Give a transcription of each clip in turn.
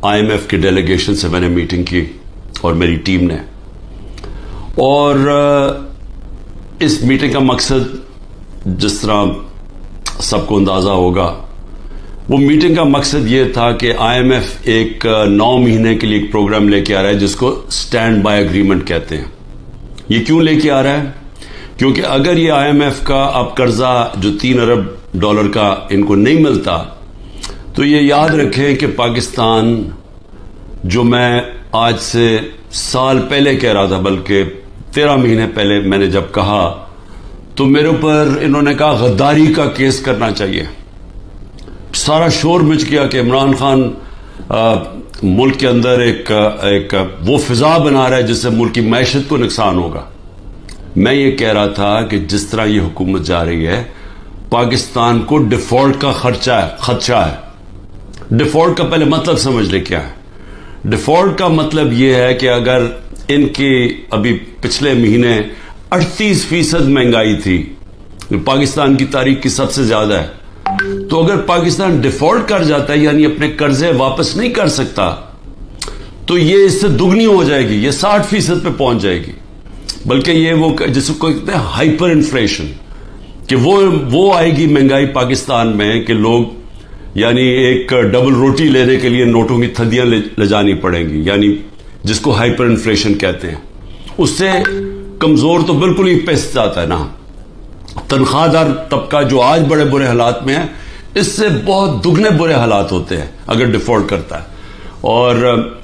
IMF کی delegation سے میں نے میٹنگ کی اور میری ٹیم نے, اور اس میٹنگ کا مقصد جس طرح سب کو اندازہ ہوگا, وہ میٹنگ کا مقصد یہ تھا کہ IMF ایک 9 مہینے کے لیے ایک پروگرام لے کے آ رہا ہے جس کو سٹینڈ بائی اگریمنٹ کہتے ہیں. یہ کیوں لے کے آ رہا ہے؟ کیونکہ اگر یہ IMF کا اب قرضہ جو $3 ارب کا ان کو نہیں ملتا, تو یہ یاد رکھیں کہ پاکستان, جو میں آج سے سال پہلے کہہ رہا تھا, بلکہ 13 مہینے پہلے میں نے جب کہا, تو میرے اوپر انہوں نے کہا غداری کا کیس کرنا چاہیے. سارا شور مچ گیا کہ عمران خان ملک کے اندر ایک وہ فضا بنا رہا ہے جس سے ملک کی معیشت کو نقصان ہوگا. میں یہ کہہ رہا تھا کہ جس طرح یہ حکومت جا رہی ہے, پاکستان کو ڈیفالٹ کا خدشہ ہے. ڈیفالٹ کا پہلے مطلب سمجھ لے کیا ہے. ڈیفالٹ کا مطلب یہ ہے کہ اگر ان کی ابھی پچھلے مہینے 38% مہنگائی تھی, پاکستان کی تاریخ کی سب سے زیادہ ہے, تو اگر پاکستان ڈیفالٹ کر جاتا ہے, یعنی اپنے قرضے واپس نہیں کر سکتا, تو یہ اس سے دگنی ہو جائے گی, یہ 60% پہ پہنچ جائے گی. بلکہ یہ وہ جس کو کہتے ہیں ہائپر انفلیشن, کہ وہ آئے گی مہنگائی پاکستان میں کہ لوگ, یعنی ایک ڈبل روٹی لینے کے لیے نوٹوں کی تھدیاں لے جانی پڑیں گی, یعنی جس کو ہائپر انفلیشن کہتے ہیں. اس سے کمزور تو بالکل ہی پس جاتا ہے نا. تنخواہ دار طبقہ جو آج بڑے برے حالات میں ہے, اس سے بہت دگنے برے حالات ہوتے ہیں اگر ڈیفالٹ کرتا ہے. اور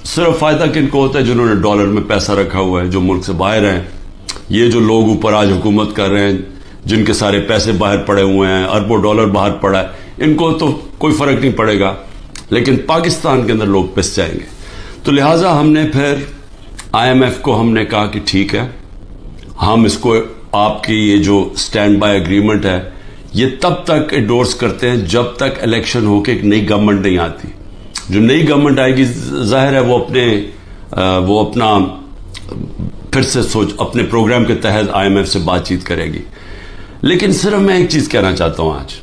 صرف فائدہ کن کو ہوتا ہے؟ جنہوں نے ڈالر میں پیسہ رکھا ہوا ہے, جو ملک سے باہر ہیں. یہ جو لوگ اوپر آج حکومت کر رہے ہیں, جن کے سارے پیسے باہر پڑے ہوئے ہیں, اربوں ڈالر باہر پڑا ہے, ان کو تو کوئی فرق نہیں پڑے گا, لیکن پاکستان کے اندر لوگ پس جائیں گے. تو لہٰذا ہم نے پھر IMF کو ہم نے کہا کہ ٹھیک ہے, ہم اس کو, آپ کی یہ جو سٹینڈ بائی اگریمنٹ ہے, یہ تب تک انڈورس کرتے ہیں جب تک الیکشن ہو کے ایک نئی گورنمنٹ نہیں آتی. جو نئی گورنمنٹ آئے گی, ظاہر ہے وہ اپنا پھر سے اپنے پروگرام کے تحت IMF سے بات چیت کرے گی. لیکن صرف میں ایک چیز کہنا چاہتا ہوں آج,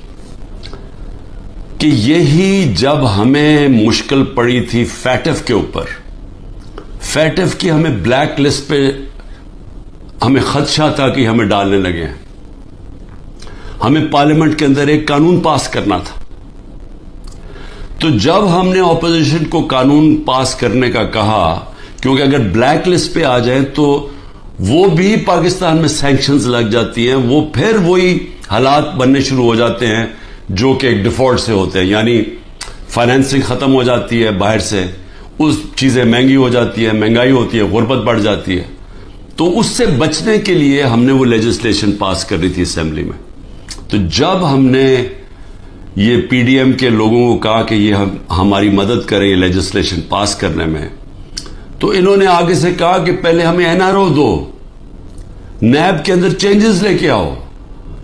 کہ یہی جب ہمیں مشکل پڑی تھی فیٹف کے اوپر, فیٹف کی ہمیں بلیک لسٹ پہ ہمیں خدشہ تھا کہ ہمیں ڈالنے لگے ہیں. ہمیں پارلیمنٹ کے اندر ایک قانون پاس کرنا تھا. تو جب ہم نے اپوزیشن کو قانون پاس کرنے کا کہا, کیونکہ اگر بلیک لسٹ پہ آ جائیں تو وہ بھی پاکستان میں سینکشنز لگ جاتی ہیں, وہ پھر وہی حالات بننے شروع ہو جاتے ہیں جو کہ ایک ڈیفالٹ سے ہوتے ہیں, یعنی فائنینسنگ ختم ہو جاتی ہے باہر سے, اس چیزیں مہنگی ہو جاتی ہے, مہنگائی ہوتی ہے, غربت بڑھ جاتی ہے. تو اس سے بچنے کے لیے ہم نے وہ لیجسلیشن پاس کر رہی تھی اسمبلی میں. تو جب ہم نے یہ PDM کے لوگوں کو کہا کہ یہ ہماری مدد کریں یہ لیجسلیشن پاس کرنے میں, تو انہوں نے آگے سے کہا کہ پہلے ہمیں NRO دو, نیب کے اندر چینجز لے کے آؤ,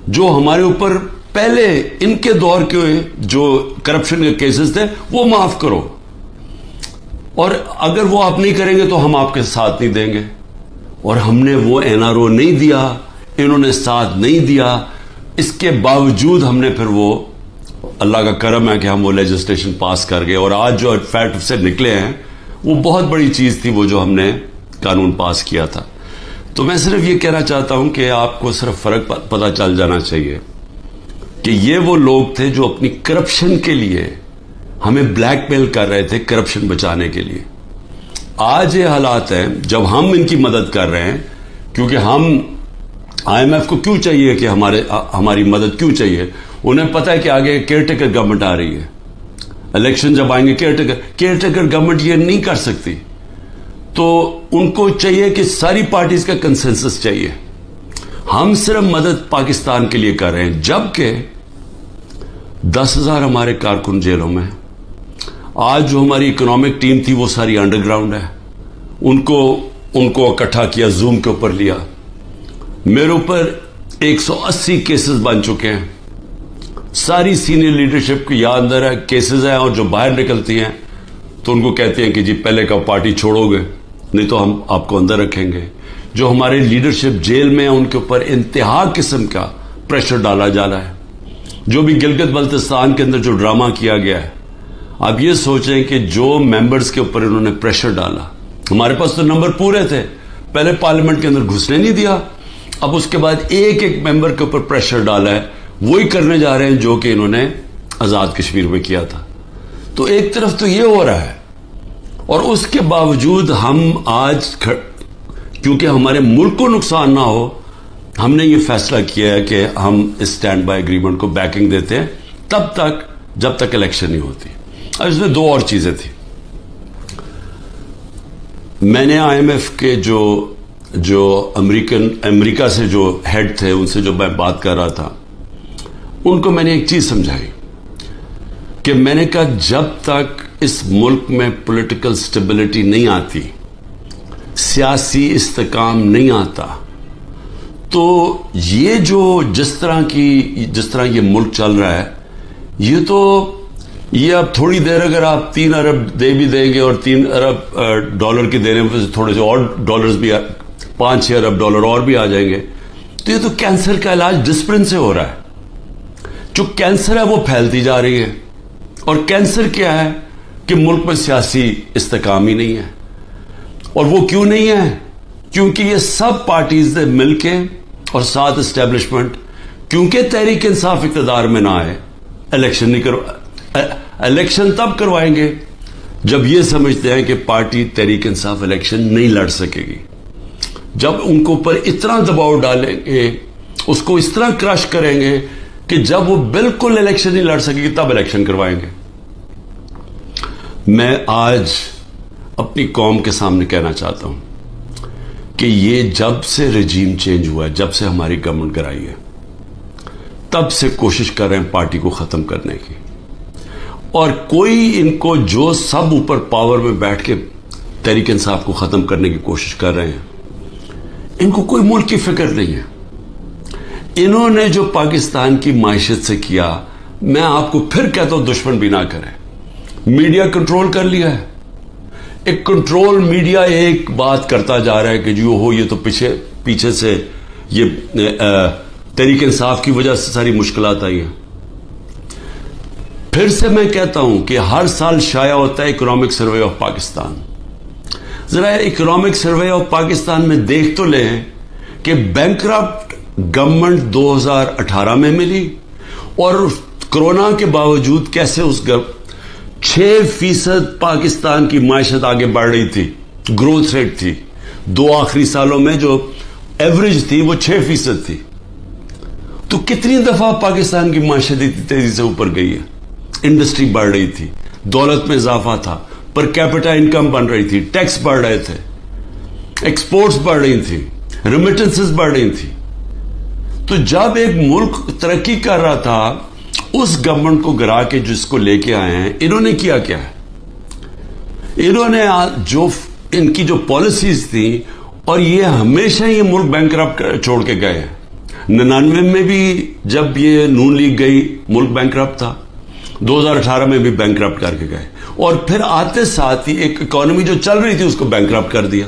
جو ہمارے اوپر پہلے ان کے دور کے جو کرپشن کے کیسز تھے وہ معاف کرو, اور اگر وہ آپ نہیں کریں گے تو ہم آپ کے ساتھ نہیں دیں گے. اور ہم نے وہ NRO نہیں دیا, انہوں نے ساتھ نہیں دیا. اس کے باوجود ہم نے پھر وہ, اللہ کا کرم ہے کہ ہم وہ لیجسلیشن پاس کر گئے, اور آج جو فیٹ سے نکلے ہیں وہ بہت بڑی چیز تھی, وہ جو ہم نے قانون پاس کیا تھا. تو میں صرف یہ کہنا چاہتا ہوں کہ آپ کو صرف فرق پتہ چل جانا چاہیے کہ یہ وہ لوگ تھے جو اپنی کرپشن کے لیے ہمیں بلیک میل کر رہے تھے, کرپشن بچانے کے لیے. آج یہ حالات ہیں جب ہم ان کی مدد کر رہے ہیں, کیونکہ ہم IMF کو کیوں چاہیے کہ ہماری مدد کیوں چاہیے؟ انہیں پتہ ہے کہ آگے کیئر ٹیکر گورنمنٹ آ رہی ہے, الیکشن جب آئیں گے کیئر ٹیکر گورنمنٹ یہ نہیں کر سکتی. تو ان کو چاہیے کہ ساری پارٹیز کا کنسنسس چاہیے. ہم صرف مدد پاکستان کے لیے کر رہے ہیں, جبکہ 10,000 ہمارے کارکن جیلوں میں. آج جو ہماری اکنامک ٹیم تھی وہ ساری انڈر گراؤنڈ ہے. ان کو اکٹھا کیا, زوم کے اوپر لیا. میرے اوپر 180 کیسز بن چکے ہیں. ساری سینئر لیڈرشپ کی یاد اندر ہے کیسز ہیں, اور جو باہر نکلتی ہیں تو ان کو کہتے ہیں کہ جی پہلے کا پارٹی چھوڑو گے نہیں تو ہم آپ کو اندر رکھیں گے. جو ہمارے لیڈرشپ جیل میں ہیں ان کے اوپر انتہا قسم کا پریشر ڈالا جا رہا ہے. جو بھی گلگت بلتستان کے اندر جو ڈرامہ کیا گیا ہے, آپ یہ سوچیں کہ جو ممبرز کے اوپر انہوں نے پریشر ڈالا, ہمارے پاس تو نمبر پورے تھے, پہلے پارلیمنٹ کے اندر گھسنے نہیں دیا, اب اس کے بعد ایک ایک ممبر کے اوپر پریشر ڈالا ہے, وہی کرنے جا رہے ہیں جو کہ انہوں نے آزاد کشمیر میں کیا تھا. تو ایک طرف تو یہ ہو رہا ہے, اور اس کے باوجود ہم آج کیونکہ ہمارے ملک کو نقصان نہ ہو, ہم نے یہ فیصلہ کیا ہے کہ ہم اس اسٹینڈ بائی اگریمنٹ کو بیکنگ دیتے ہیں تب تک جب تک الیکشن نہیں ہوتی. اب اس میں دو اور چیزیں تھیں. میں نے آئی ایم ایف کے جو امریکہ سے جو ہیڈ تھے, ان سے جو میں بات کر رہا تھا, ان کو میں نے ایک چیز سمجھائی کہ میں نے کہا جب تک اس ملک میں پولیٹیکل سٹیبلٹی نہیں آتی, سیاسی استحکام نہیں آتا, تو یہ جس طرح یہ ملک چل رہا ہے, یہ اب تھوڑی دیر اگر آپ 3 ارب دے بھی دیں گے اور 3 ارب ڈالر کے دینے میں تھوڑے سے اور ڈالرز بھی 5-6 ارب ڈالر اور بھی آ جائیں گے, تو یہ تو کینسر کا علاج ڈسپلن سے ہو رہا ہے. جو کینسر ہے وہ پھیلتی جا رہی ہے, اور کینسر کیا ہے کہ ملک میں سیاسی استحکام ہی نہیں ہے. اور وہ کیوں نہیں ہے؟ کیونکہ یہ سب پارٹیز نے مل کے اور ساتھ اسٹیبلشمنٹ, کیونکہ تحریک انصاف اقتدار میں نہ آئے, الیکشن تب کروائیں گے جب یہ سمجھتے ہیں کہ پارٹی تحریک انصاف الیکشن نہیں لڑ سکے گی. جب ان کو اوپر اتنا دباؤ ڈالیں گے, اس کو اس طرح کرش کریں گے کہ جب وہ بالکل الیکشن نہیں لڑ سکے گی تب الیکشن کروائیں گے. میں آج اپنی قوم کے سامنے کہنا چاہتا ہوں کہ یہ جب سے رجیم چینج ہوا ہے, جب سے ہماری گورنمنٹ گرائی ہے, تب سے کوشش کر رہے ہیں پارٹی کو ختم کرنے کی. اور کوئی ان کو جو سب اوپر پاور میں بیٹھ کے تحریک انصاف کو ختم کرنے کی کوشش کر رہے ہیں, ان کو کوئی ملک کی فکر نہیں ہے. انہوں نے جو پاکستان کی معیشت سے کیا, میں آپ کو پھر کہتا ہوں دشمن بھی نہ کرے. میڈیا کنٹرول کر لیا ہے, ایک کنٹرول میڈیا ایک بات کرتا جا رہا ہے کہ جو ہو یہ تو پیچھے سے یہ تحریک انصاف کی وجہ سے ساری مشکلات آئی ہیں. پھر سے میں کہتا ہوں کہ ہر سال شائع ہوتا ہے اکنامک سروے آف پاکستان. ذرا اکنامک سروے آف پاکستان میں دیکھ تو لیں کہ بینکرپٹ گورنمنٹ 2018 میں ملی, اور کرونا کے باوجود کیسے اس 6% پاکستان کی معیشت آگے بڑھ رہی تھی, گروتھ ریٹ تھی. 2 آخری سالوں میں جو ایوریج تھی وہ 6% تھی. تو کتنی دفعہ پاکستان کی معیشت اتنی تیزی سے اوپر گئی ہے. انڈسٹری بڑھ رہی تھی, دولت میں اضافہ تھا, پر کیپٹا انکم بن رہی تھی, ٹیکس بڑھ رہے تھے, ایکسپورٹس بڑھ رہی تھی, ریمیٹنسز بڑھ رہی تھی. تو جب ایک ملک ترقی کر رہا تھا, اس گورنمنٹ کو گرا کے جس کو لے کے آئے ہیں, انہوں نے کیا ہے, انہوں نے جو ان کی جو پالیسیز تھیں, اور یہ ہمیشہ یہ ملک بینکرپٹ چھوڑ کے گئے ہیں. 99 میں بھی جب یہ نون لیگ گئی ملک بینکرپٹ تھا, 2018 میں بھی بینکرپٹ کر کے گئے, اور پھر آتے ساتھ ہی ایک اکانومی جو چل رہی تھی اس کو بینکرپٹ کر دیا.